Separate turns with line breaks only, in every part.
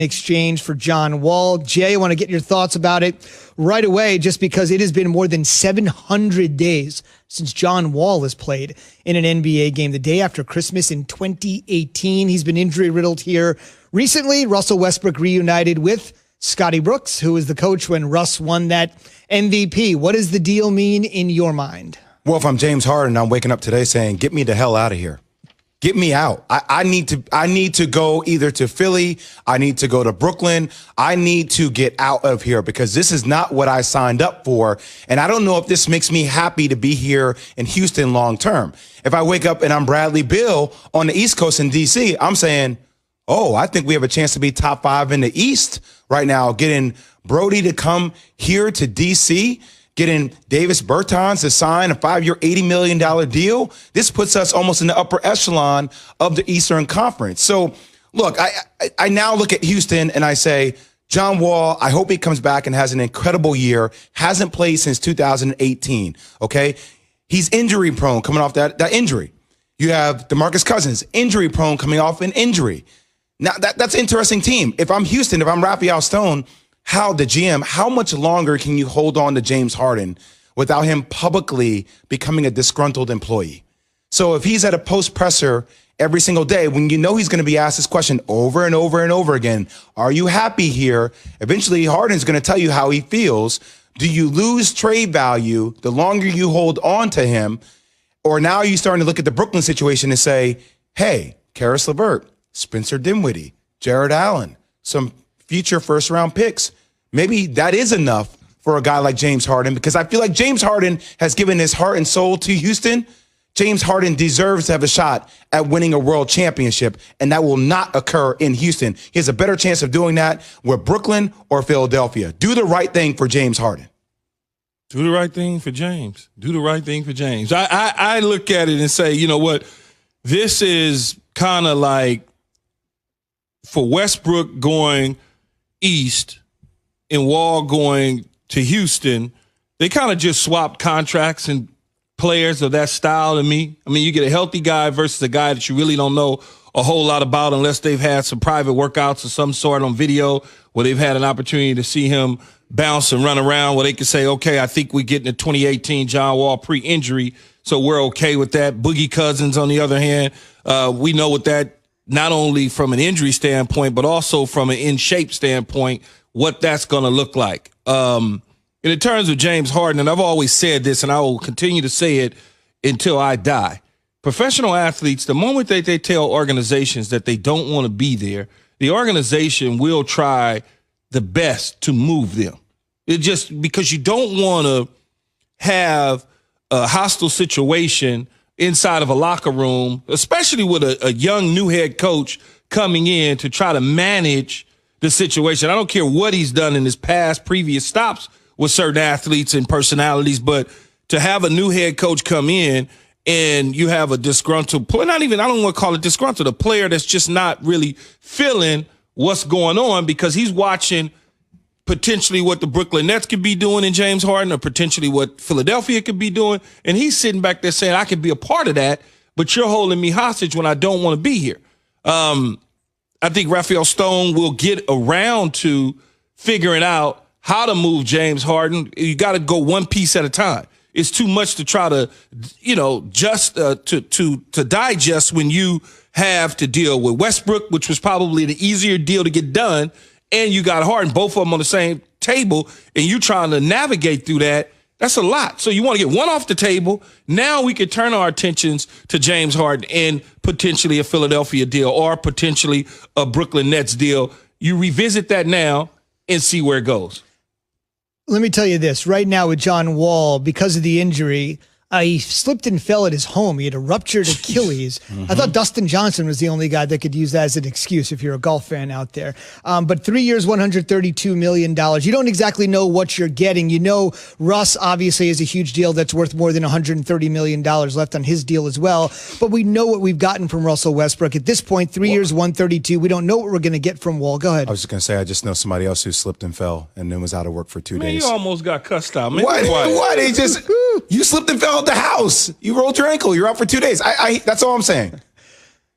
exchange for John Wall. Jay, I want to get your thoughts about it right away, just because it has been more than 700 days since John Wall has played in an NBA game, the day after Christmas in 2018. He's been injury-riddled here recently. Russell Westbrook reunited with Scotty Brooks, who was the coach when Russ won that MVP. What does the deal mean in your mind?
Well, if I'm James Harden, I'm waking up today saying, get me the hell out of here. Get me out. I need to go either to Philly. I need to go to Brooklyn. I need to get out of here because this is not what I signed up for. And I don't know if this makes me happy to be here in Houston long term. If I wake up and I'm Bradley Beal on the East Coast in DC, I'm saying, oh, I think we have a chance to be top 5 in the East right now. Getting Brody to come here to DC, getting Davis Bertans to sign a 5-year, $80 million deal. This puts us almost in the upper echelon of the Eastern Conference. So, look, I now look at Houston and I say, John Wall, I hope he comes back and has an incredible year. Hasn't played since 2018, okay? He's injury prone coming off that injury. You have DeMarcus Cousins, injury prone coming off an injury. Now, that's an interesting team. If I'm Houston, if I'm Raphael Stone, the GM, how much longer can you hold on to James Harden without him publicly becoming a disgruntled employee? So if he's at a post presser every single day, when you know he's going to be asked this question over and over and over again, are you happy here? Eventually, Harden's going to tell you how he feels. Do you lose trade value the longer you hold on to him? Or now are you starting to look at the Brooklyn situation and say, hey, Karis LeVert, Spencer Dinwiddie, Jared Allen, some future first-round picks. Maybe that is enough for a guy like James Harden, because I feel like James Harden has given his heart and soul to Houston. James Harden deserves to have a shot at winning a world championship, and that will not occur in Houston. He has a better chance of doing that with Brooklyn or Philadelphia. Do the right thing for James Harden.
Do the right thing for James. Do the right thing for James. I look at it and say, you know what? This is kind of like for Westbrook going east and Wall going to Houston, they kind of just swapped contracts and players of that style to me. I mean, you get a healthy guy versus a guy that you really don't know a whole lot about unless they've had some private workouts of some sort on video where they've had an opportunity to see him bounce and run around where they can say, okay, I think we're getting a 2018 John Wall pre-injury, so we're okay with that. Boogie Cousins, on the other hand, we know what that, not only from an injury standpoint, but also from an in-shape standpoint, what that's going to look like. In terms of James Harden, and I've always said this, and I will continue to say it until I die, professional athletes, the moment that they tell organizations that they don't want to be there, the organization will try the best to move them. It just because you don't want to have a hostile situation inside of a locker room, especially with a young new head coach coming in to try to manage the situation. I don't care what he's done in his past previous stops with certain athletes and personalities, but to have a new head coach come in and you have a disgruntled player, I don't want to call it disgruntled, a player that's just not really feeling what's going on because he's watching potentially what the Brooklyn Nets could be doing in James Harden or potentially what Philadelphia could be doing. And he's sitting back there saying, I could be a part of that, but you're holding me hostage when I don't want to be here. I think Raphael Stone will get around to figuring out how to move James Harden. You got to go one piece at a time. It's too much to try to, just to digest when you have to deal with Westbrook, which was probably the easier deal to get done, and you got Harden, both of them on the same table, and you trying to navigate through that. That's a lot. So you want to get one off the table. Now we could turn our attentions to James Harden and potentially a Philadelphia deal or potentially a Brooklyn Nets deal. You revisit that now and see where it goes.
Let me tell you this. Right now with John Wall, because of the injury, he slipped and fell at his home. He had a ruptured Achilles. I thought Dustin Johnson was the only guy that could use that as an excuse if you're a golf fan out there. But 3 years, $132 million. You don't exactly know what you're getting. You know Russ obviously is a huge deal that's worth more than $130 million left on his deal as well. But we know what we've gotten from Russell Westbrook. At this point, 3 years, 132. We don't know what we're going to get from Wall. Go ahead.
I was just going to say, I just know somebody else who slipped and fell and then was out of work for 2 days.
You almost got cussed out, man.
What? He just, you slipped and fell at the house. You rolled your ankle. You're out for 2 days. That's all I'm saying.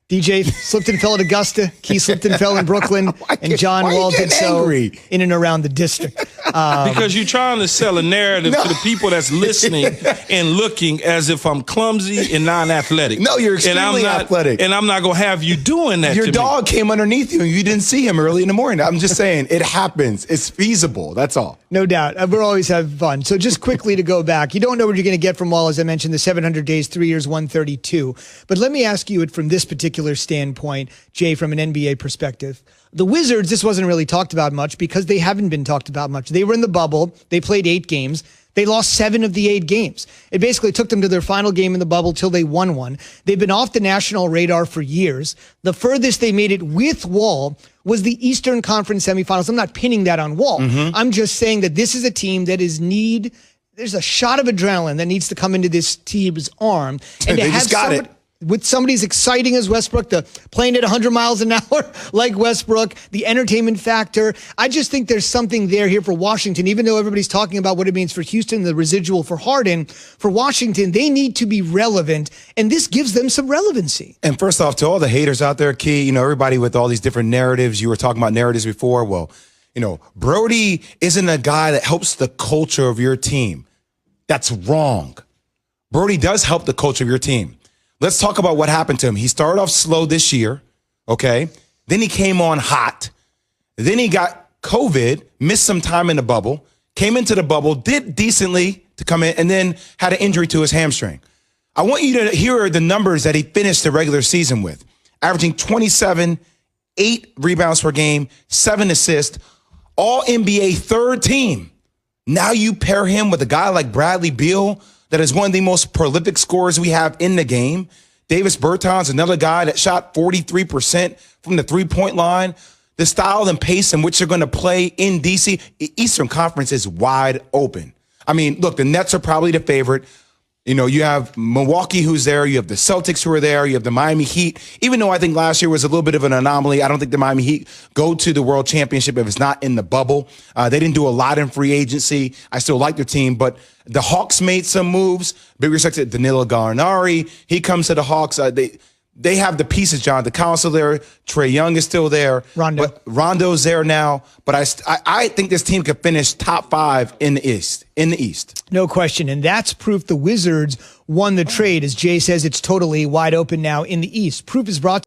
DJ slipped and fell at Augusta. Key slipped and fell in Brooklyn. And John Wall did so in and around the district.
Because you're trying to sell a narrative to the people that's listening and looking as if I'm clumsy and non-athletic.
No, you're extremely athletic.
And I'm not going to have you doing that
Your
to
dog
me.
came underneath you and you didn't see him early in the morning. I'm just saying, it happens. It's feasible. That's all.
No doubt. We're always having fun. So just quickly to go back, you don't know what you're going to get from Wall, as I mentioned, the 700 days, 3 years, 132. But let me ask you it from this particular standpoint, Jay, from an NBA perspective. The Wizards, this wasn't really talked about much because they haven't been talked about much. They were in the bubble. They played 8 games. They lost 7 of the 8 games. It basically took them to their final game in the bubble till they won one. They've been off the national radar for years. The furthest they made it with Wall was the Eastern Conference semifinals. I'm not pinning that on Wall. I'm just saying that this is a team that there's a shot of adrenaline that needs to come into this team's arm. And
They just got it.
With somebody as exciting as Westbrook, playing at 100 miles an hour like Westbrook, the entertainment factor. I just think there's something here for Washington, even though everybody's talking about what it means for Houston, the residual for Harden. For Washington, they need to be relevant, and this gives them some relevancy.
And first off, to all the haters out there, Key, everybody with all these different narratives, you were talking about narratives before. Well, Brody isn't a guy that helps the culture of your team. That's wrong. Brody does help the culture of your team. Let's talk about what happened to him. He started off slow this year, okay? Then he came on hot. Then he got COVID, missed some time in the bubble, came into the bubble, did decently to come in, and then had an injury to his hamstring. I want you to hear the numbers that he finished the regular season with, averaging 27, 8 rebounds per game, 7 assists, all NBA third team. Now you pair him with a guy like Bradley Beal, that is one of the most prolific scorers we have in the game. Davis Bertans, another guy that shot 43% from the three-point line. The style and pace in which they're going to play in D.C., Eastern Conference is wide open. I mean, look, the Nets are probably the favorite. You have Milwaukee who's there. You have the Celtics who are there. You have the Miami Heat. Even though I think last year was a little bit of an anomaly, I don't think the Miami Heat go to the World Championship if it's not in the bubble. They didn't do a lot in free agency. I still like their team, but the Hawks made some moves. Big respect to Danilo Gallinari. He comes to the Hawks. They have the pieces, John. The council there. Trae Young is still there. Rondo's there now. But I think this team could finish top 5 in the East.
No question. And that's proof the Wizards won the trade. As Jay says, it's totally wide open now in the East. Proof is brought